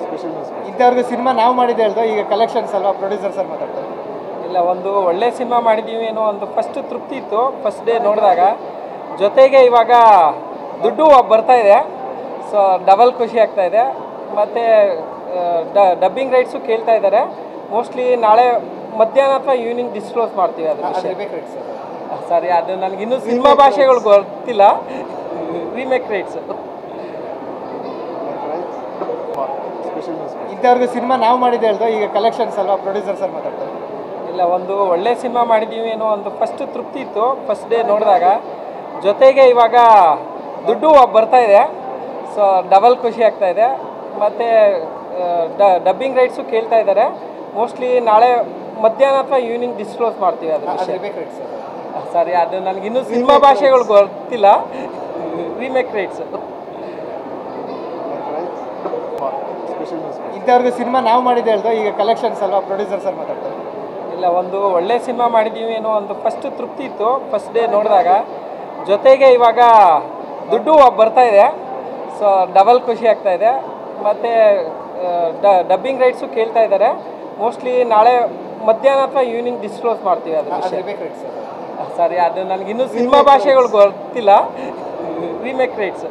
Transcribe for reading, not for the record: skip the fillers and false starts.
Special ಇಂಥವ್ರಿಗೆ cinema ನಾವು ಮಾಡಿದ್ದು ಹೇಳ್ದೋ ಈಗ ಕಲೆಕ್ಷನ್ಸ್ ಅಲ್ವಾ ಪ್ರೊಡ್ಯೂಸರ್ ಸರ್ ಮಾತಾಡ್ತಾರೆ. ಇಲ್ಲ, ಒಂದು ಒಳ್ಳೆ ಸಿನಿಮಾ ಮಾಡಿದ್ದೀವಿ ಅನ್ನೋ ಒಂದು ಫಸ್ಟ್ ತೃಪ್ತಿ ಇತ್ತು ಫಸ್ಟ್ ಡೇ ನೋಡಿದಾಗ. ಜೊತೆಗೆ ಇವಾಗ ದುಡ್ಡು ಬರ್ತಾ ಇದೆ, ಸೊ ಡಬಲ್ ಖುಷಿ ಆಗ್ತಾ ಇದೆ. ಮತ್ತು ಡಬ್ಬಿಂಗ್ ರೈಟ್ಸು ಕೇಳ್ತಾ ಇದ್ದಾರೆ. ಮೋಸ್ಟ್ಲಿ ನಾಳೆ ಮಧ್ಯಾಹ್ನ ಅಥವಾ ಈವ್ನಿಂಗ್ ಡಿಸ್ಕ್ಲೋಸ್ ಮಾಡ್ತೀವಿ ಅದ್ರ ವಿಷಯ. ಸರಿ, ಅದು ನನಗಿನ್ನೂ ಸಿನಿಮಾ ಭಾಷೆಗಳು ಗೊತ್ತಿಲ್ಲ. Remake rights. ಇಂಥವ್ರಿಗೆ ಸಿನಿಮಾ ನಾವು ಮಾಡಿದ್ದು ಹೇಳ್ದೋ ಈಗ ಕಲೆಕ್ಷನ್ಸ್ ಅಲ್ವಾ ಪ್ರೊಡ್ಯೂಸರ್ ಸರ್ ಮಾತಾಡ್ತಾರೆ. ಇಲ್ಲ, ಒಂದು ಒಳ್ಳೆ ಸಿನಿಮಾ ಮಾಡಿದ್ದೀವಿ ಅನ್ನೋ ಒಂದು ಫಸ್ಟ್ ತೃಪ್ತಿ ಇತ್ತು ಫಸ್ಟ್ ಡೇ ನೋಡಿದಾಗ. ಜೊತೆಗೆ ಇವಾಗ ದುಡ್ಡು ಬರ್ತಾ ಇದೆ, ಸೊ ಡಬಲ್ ಖುಷಿ ಆಗ್ತಾ ಇದೆ. ಮತ್ತು ಡಬ್ಬಿಂಗ್ ರೈಟ್ಸು ಕೇಳ್ತಾ ಇದ್ದಾರೆ. ಮೋಸ್ಟ್ಲಿ ನಾಳೆ ಮಧ್ಯಾಹ್ನ ಅಥವಾ ಈವ್ನಿಂಗ್ ಡಿಸ್ಕ್ಲೋಸ್ ಮಾಡ್ತೀವಿ ಅದ್ರ ವಿಷಯ. ಸರಿ, ಅದು ನನಗಿನ್ನೂ ಸಿನಿಮಾ ಭಾಷೆಗಳು ಗೊತ್ತಿಲ್ಲ. Remake rights. ಇಂಥವ್ರಿಗೆ ಸಿನಿಮಾ ನಾವು ಮಾಡಿದ್ದು ಹೇಳ್ದೋ ಈಗ ಕಲೆಕ್ಷನ್ಸ್ ಅಲ್ವಾ ಪ್ರೊಡ್ಯೂಸರ್ ಸರ್ ಮಾತಾಡ್ತಾರೆ. ಇಲ್ಲ, ಒಂದು ಒಳ್ಳೆ ಸಿನಿಮಾ ಮಾಡಿದ್ದೀವಿ ಅನ್ನೋ ಒಂದು ಫಸ್ಟ್ ತೃಪ್ತಿ ಇತ್ತು ಫಸ್ಟ್ ಡೇ ನೋಡಿದಾಗ. ಜೊತೆಗೆ ಇವಾಗ ದುಡ್ಡು ಬರ್ತಾ ಇದೆ, ಸೊ ಡಬಲ್ ಖುಷಿ ಆಗ್ತಾ ಇದೆ. ಮತ್ತು ಡಬ್ಬಿಂಗ್ ರೈಟ್ಸು ಕೇಳ್ತಾ ಇದ್ದಾರೆ. ಮೋಸ್ಟ್ಲಿ ನಾಳೆ ಮಧ್ಯಾಹ್ನ ಅಥವಾ ಈವ್ನಿಂಗ್ ಡಿಸ್ಕ್ಲೋಸ್ ಮಾಡ್ತೀವಿ ಅದ್ರ ವಿಷಯ. ಸರಿ, ಅದು ನನಗಿನ್ನೂ ಸಿನಿಮಾ ಭಾಷೆಗಳು ಗೊತ್ತಿಲ್ಲ. Remake rights.